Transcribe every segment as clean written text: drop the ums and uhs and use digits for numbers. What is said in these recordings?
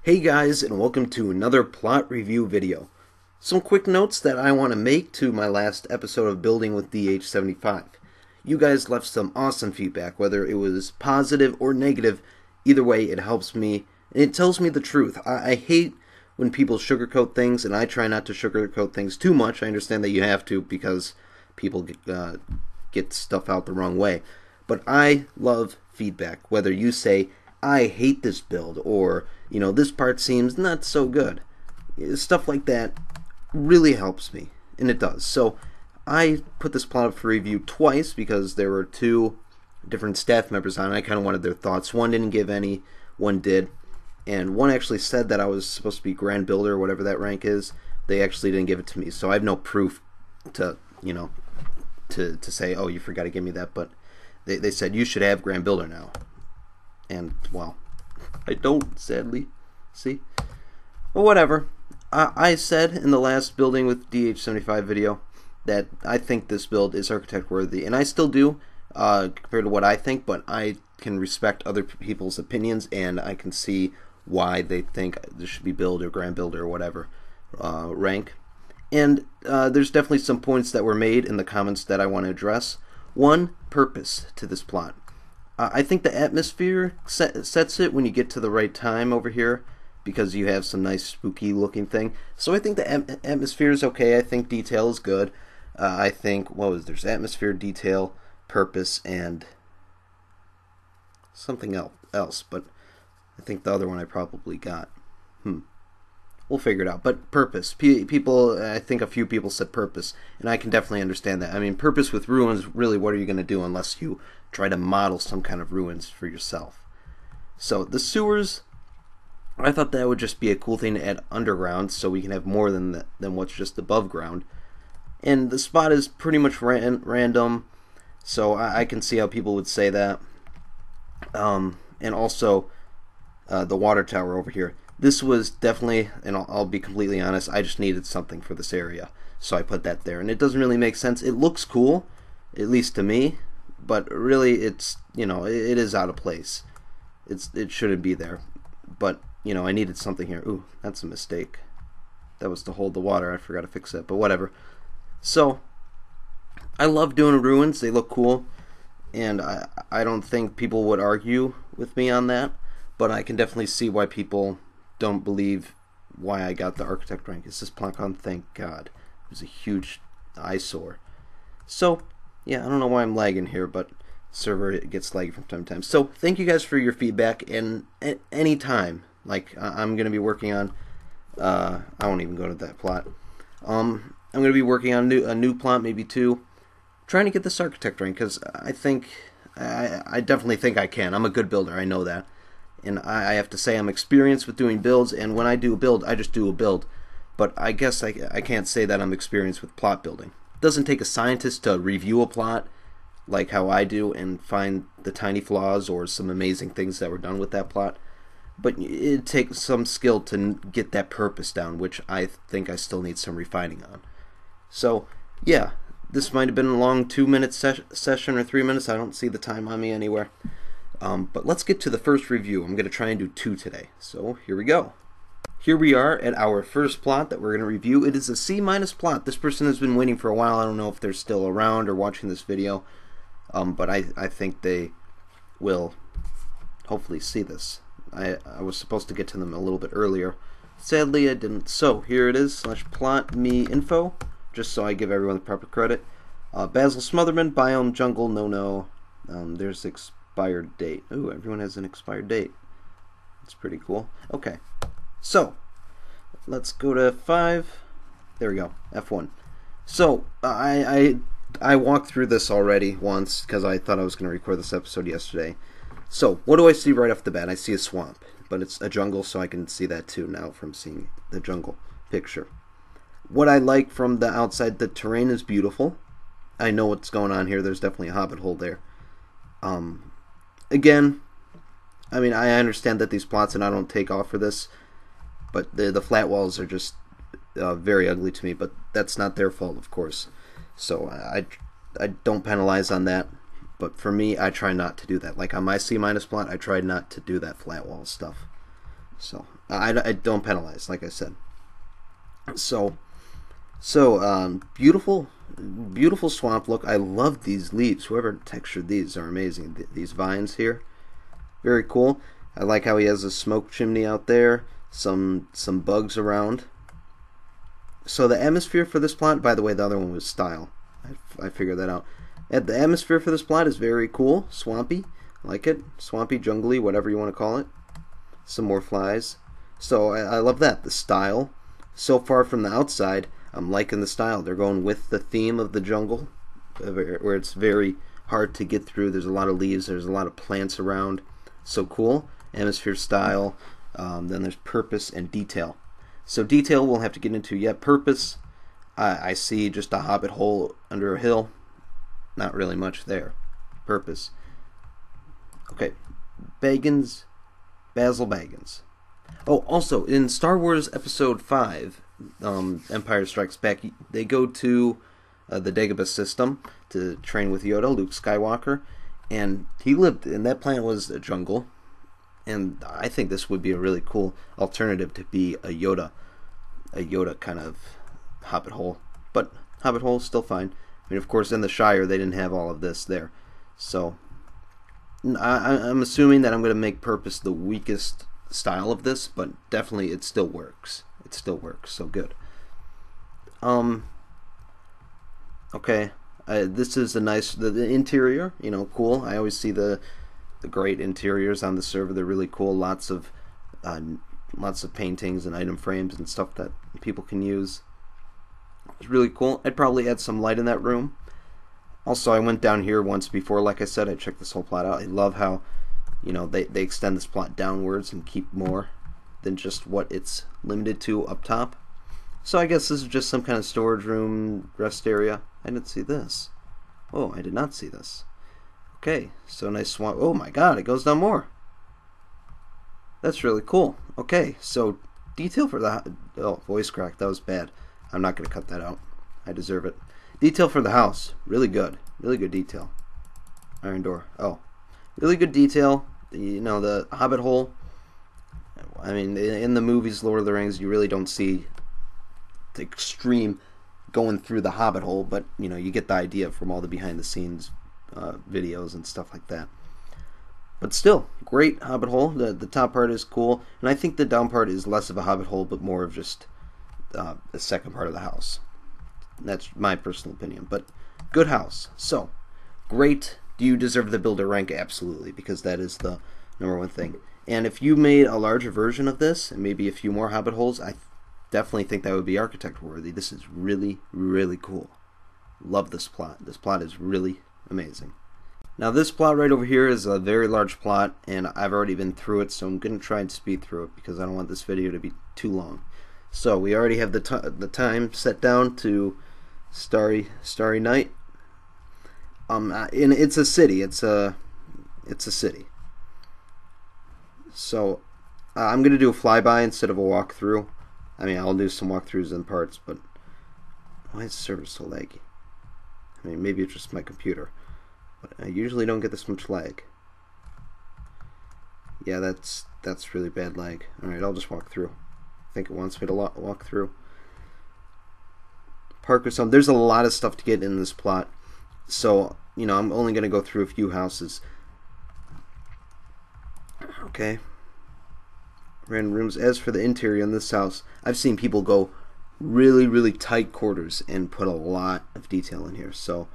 Hey guys, and welcome to another plot review video. Some quick notes that I want to make to my last episode of Building with DH75. You guys left some awesome feedback, whether it was positive or negative. Either way, it helps me, and it tells me the truth. I hate when people sugarcoat things, and I try not to sugarcoat things too much. I understand that you have to because people get stuff out the wrong way. But I love feedback, whether you say, I hate this build, or, this part seems not so good. Stuff like that really helps me, and it does. So I put this plot up for review twice because there were two different staff members on it. I kind of wanted their thoughts. One didn't give any, one did. And one actually said that I was supposed to be Grand Builder, or whatever that rank is. They actually didn't give it to me, so I have no proof to, to say, oh, you forgot to give me that. But they said, you should have Grand Builder now. And, well, I don't, sadly. See? But whatever. I said in the last Building with DH75 video that I think this build is architect worthy. And I still do, compared to what I think, but I can respect other people's opinions, and I can see why they think this should be Builder, Grand Builder, or whatever rank. And there's definitely some points that were made in the comments that I want to address. One, purpose to this plot. I think the atmosphere sets it when you get to the right time over here, because you have some nice spooky looking thing. So I think the atmosphere is okay. I think detail is good. I think, there's atmosphere, detail, purpose, and something else, but I think the other one I probably got. We'll figure it out. But purpose. People, I think a few people said purpose, and I can definitely understand that. I mean, purpose with ruins, really, what are you going to do unless you try to model some kind of ruins for yourself? So, the sewers, I thought that would just be a cool thing to add underground, so we can have more than what's just above ground. And the spot is pretty much random, so I can see how people would say that. And also, the water tower over here. This was definitely, and I'll be completely honest, I just needed something for this area, so I put that there. And it doesn't really make sense. It looks cool, at least to me, but really it's, it is out of place. It shouldn't be there. But, I needed something here. Ooh, that's a mistake. That was to hold the water. I forgot to fix that, but whatever. So, I love doing ruins. They look cool, and I don't think people would argue with me on that, but I can definitely see why people don't believe why I got the architect rank. It's this Plancon, thank God. It was a huge eyesore. So, yeah, I don't know why I'm lagging here, but server gets laggy from time to time. So, thank you guys for your feedback, and at any time, like, I'm going to be working on, I won't even go to that plot. I'm going to be working on a new plot, maybe two, trying to get this architect rank, because I definitely think I can. I'm a good builder, I know that. And I have to say I'm experienced with doing builds, and when I do a build, I just do a build. But I guess I can't say that I'm experienced with plot building. It doesn't take a scientist to review a plot like how I do and find the tiny flaws or some amazing things that were done with that plot. But it takes some skill to get that purpose down, which I think I still need some refining on. So, yeah, this might have been a long 2-minute session or 3 minutes. I don't see the time on me anywhere. But let's get to the first review. I'm going to try and do 2 today. So here we go. Here we are at our first plot that we're going to review. It is a C- plot. This person has been waiting for a while. I don't know if they're still around or watching this video. But I think they will hopefully see this. I was supposed to get to them a little bit earlier. Sadly, I didn't. So here it is, /plot me info, just so I give everyone the proper credit. Basil Smotherman, biome, jungle, no. There's expired date. Ooh, everyone has an expired date. That's pretty cool. Okay, so let's go to 5. There we go, F1. So I walked through this already once because I thought I was going to record this episode yesterday. So what do I see right off the bat? I see a swamp, but it's a jungle, so I can see that too now from seeing the jungle picture. What I like from the outside, the terrain is beautiful. I know what's going on here. There's definitely a hobbit hole there. Again, I mean, I understand that these plots, and I don't take off for this, but the flat walls are just very ugly to me, but that's not their fault, of course. So I don't penalize on that. But for me, I try not to do that. Like on my C- plot, I tried not to do that flat wall stuff. So I don't penalize, like I said. So beautiful, beautiful swamp look. I love these leaves. Whoever textured these are amazing. These vines here, very cool. I like how he has a smoke chimney out there. Some bugs around. So the atmosphere for this plot, by the way, the other one was style. I figured that out. And the atmosphere for this plot is very cool, swampy. I like it, swampy, jungly, whatever you want to call it. Some more flies. So I love that. The style. So far from the outside, I'm liking the style. They're going with the theme of the jungle, where it's very hard to get through. There's a lot of leaves. There's a lot of plants around. So cool. Atmosphere, style. Then there's purpose and detail. So detail we'll have to get into yet. Purpose, I see just a hobbit hole under a hill. Not really much there. Purpose. Okay. Basil Baggins. Oh, also, in Star Wars Episode 5, Empire Strikes Back, they go to the Dagobah system to train with Yoda, Luke Skywalker, and he lived, and that planet was a jungle, and I think this would be a really cool alternative to be a Yoda kind of hobbit hole, but hobbit hole is still fine. I mean, of course, in the Shire, they didn't have all of this there, so I'm assuming that I'm going to make purpose the weakest style of this, but definitely it still works. It still works, so good. Okay, this is a nice, the interior, you know, cool. I always see the great interiors on the server. They're really cool. Lots of paintings and item frames and stuff that people can use. It's really cool. I'd probably add some light in that room. Also, I went down here once before, like I said. I checked this whole plot out. I love how, you know, they extend this plot downwards and keep more than just what it's limited to up top. So I guess this is just some kind of storage room, rest area. I didn't see this. Oh, I did not see this. Okay, so nice swamp. Oh my god, it goes down more. That's really cool. Okay, so detail for the... Oh, voice crack. That was bad. I'm not going to cut that out. I deserve it. Detail for the house. Really good. Really good detail. Iron door. Oh. Really good detail. You know, the hobbit hole. I mean, in the movies, Lord of the Rings, you really don't see the extreme going through the hobbit hole, but, you know, you get the idea from all the behind-the-scenes videos and stuff like that. But still, great hobbit hole. The top part is cool, and I think the down part is less of a hobbit hole, but more of just the second part of the house. That's my personal opinion, but good house. So, great. Do you deserve the builder rank? Absolutely, because that is the number one thing. And if you made a larger version of this, and maybe a few more hobbit holes, I definitely think that would be architect worthy. This is really, really cool. Love this plot. This plot is really amazing. Now this plot right over here is a very large plot, and I've already been through it, so I'm going to try and speed through it because I don't want this video to be too long. So we already have the time set down to Starry Night. And it's a city. It's a city. So I'm going to do a flyby instead of a walkthrough. I mean, I'll do some walkthroughs in parts, but why is the server so laggy? I mean, maybe it's just my computer, but I usually don't get this much lag. Yeah, that's really bad lag. Alright, I'll just walk through. I think it wants me to walk through. Park or something. There's a lot of stuff to get in this plot, so, you know, I'm only going to go through a few houses. Okay. Random rooms. As for the interior in this house, I've seen people go really, really tight quarters and put a lot of detail in here. So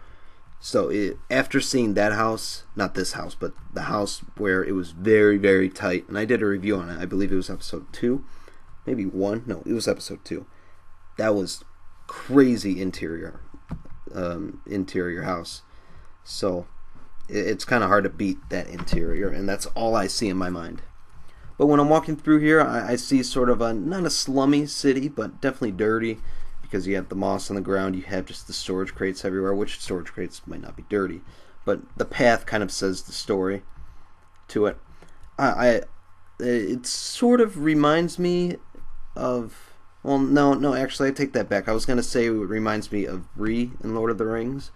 after seeing that house, not this house, but the house where it was very, very tight, and I did a review on it. I believe it was episode 2, maybe 1. No, it was episode 2. That was crazy interior house. So it's kind of hard to beat that interior, and that's all I see in my mind. But when I'm walking through here, I see sort of not a slummy city, but definitely dirty, because you have the moss on the ground, you have just the storage crates everywhere, which storage crates might not be dirty, but the path kind of says the story to it. It sort of reminds me of, well, no, actually I take that back. I was going to say it reminds me of Bree in Lord of the Rings,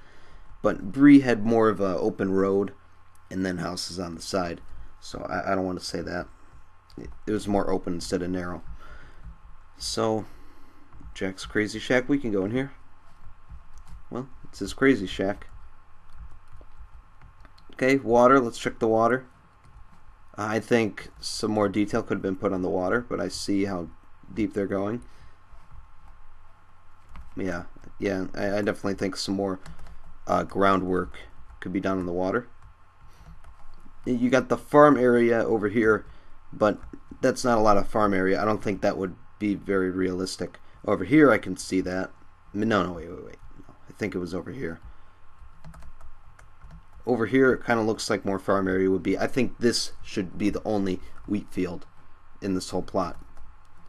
but Bree had more of an open road and then houses on the side, so I don't want to say that. it was more open instead of narrow. So, Jack's Crazy Shack, we can go in here. Well, it's his Crazy Shack. Okay, water, let's check the water. I think some more detail could have been put on the water, but I see how deep they're going. Yeah, I definitely think some more groundwork could be done on the water. You got the farm area over here, but that's not a lot of farm area. I don't think that would be very realistic. Over here I can see that. No, wait. No, I think it was over here. Over here it kind of looks like more farm area would be. I think this should be the only wheat field in this whole plot.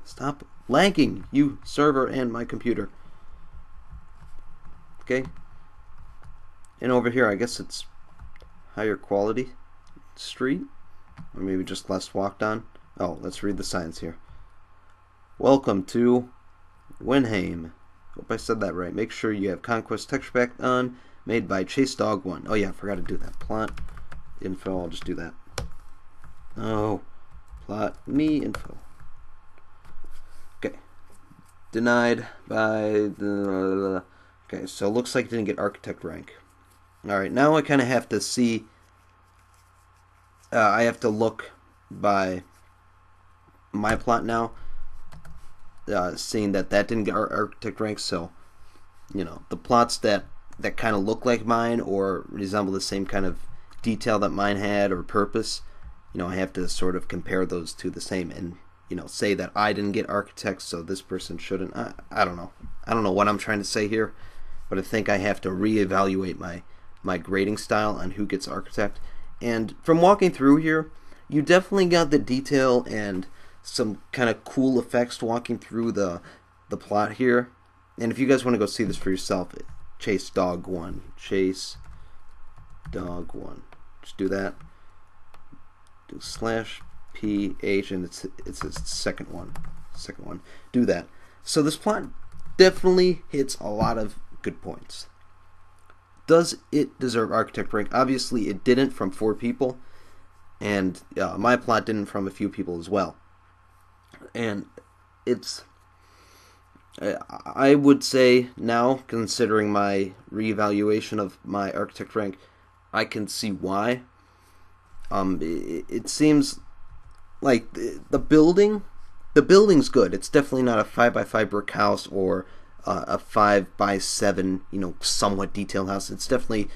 Stop lagging, you server and my computer. Okay. And over here I guess it's higher quality street, or maybe just less walked on. Oh, let's read the signs here. Welcome to Wenheim. Hope I said that right. Make sure you have Conquest texture pack on. Made by Chase Dog 1. Oh yeah, I forgot to do that. Plot info, I'll just do that. Oh, plot me info. Okay. Denied by the... Okay, so it looks like it didn't get architect rank. Alright, now I kind of have to see... I have to look by my plot now. Seeing that didn't get architect rank, so... You know, the plots that kind of look like mine or resemble the same kind of detail that mine had or purpose, you know, I have to sort of compare those two the same and, you know, say that I didn't get architect, so this person shouldn't. I don't know. I don't know what I'm trying to say here, but I think I have to reevaluate my grading style on who gets architect. And from walking through here, you definitely got the detail and some kind of cool effects walking through the plot here. And if you guys want to go see this for yourself, Chase Dog 1. Chase Dog 1. Just do that. Do /PH, and it's the second one. Do that. So this plot definitely hits a lot of good points. Does it deserve architect rank? Obviously it didn't from 4 people, and my plot didn't from a few people as well. And it's... I would say now, considering my reevaluation of my architect rank, I can see why. It seems like the building's good. It's definitely not a 5x5 brick house or a 5x7, you know, somewhat detailed house. It's definitely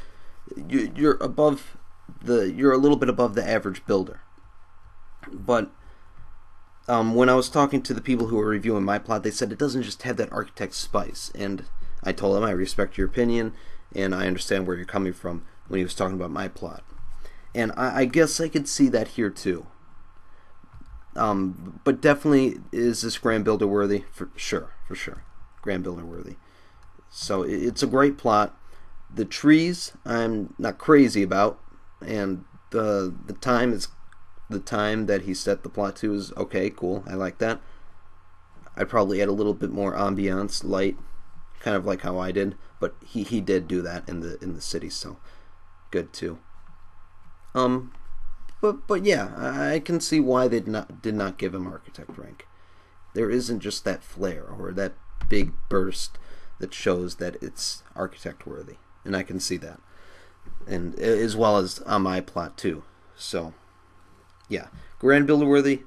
you're a little bit above the average builder. But when I was talking to the people who were reviewing my plot, they said it doesn't just have that architect spice. And I told them I respect your opinion, and I understand where you're coming from when he was talking about my plot. And I guess I could see that here too. But definitely, is this grand builder worthy? For sure. Grand builder worthy. So it's a great plot. The trees, I'm not crazy about, and the time that he set the plot to is okay, cool. I like that. I'd probably add a little bit more ambiance, light, kind of like how I did, but he did do that in the city, so good too. But yeah, I can see why they did not give him architect rank. There isn't just that flair or that big burst that shows that it's architect worthy, and I can see that, and as well as on my plot too. So yeah, grand builder worthy,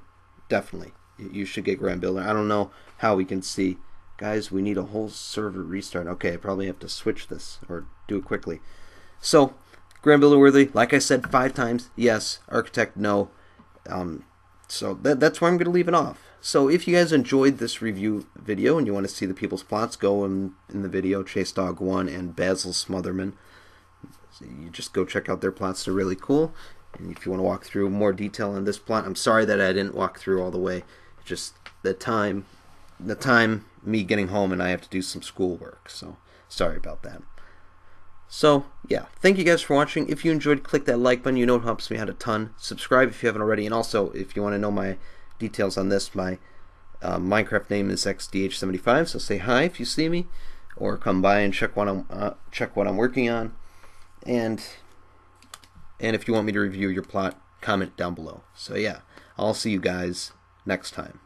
definitely. You should get grand builder. I don't know how we can see. Guys, we need a whole server restart. Okay, I probably have to switch this or do it quickly. So, grand builder worthy, like I said 5 times, yes. Architect, no. So that's where I'm going to leave it off. So if you guys enjoyed this review video and you want to see the people's plots, go in the video, Chase Dog 1 and Basil Smotherman. So you just go check out their plots. They're really cool. And if you want to walk through more detail on this plot, I'm sorry that I didn't walk through all the way. Just the time, me getting home, and I have to do some schoolwork. So sorry about that. So yeah, thank you guys for watching. If you enjoyed, click that like button. You know it helps me out a ton. Subscribe if you haven't already. And also, if you want to know my details on this, my Minecraft name is XDH75. So say hi if you see me, or come by and check what I'm working on. And if you want me to review your plot, comment down below. So yeah, I'll see you guys next time.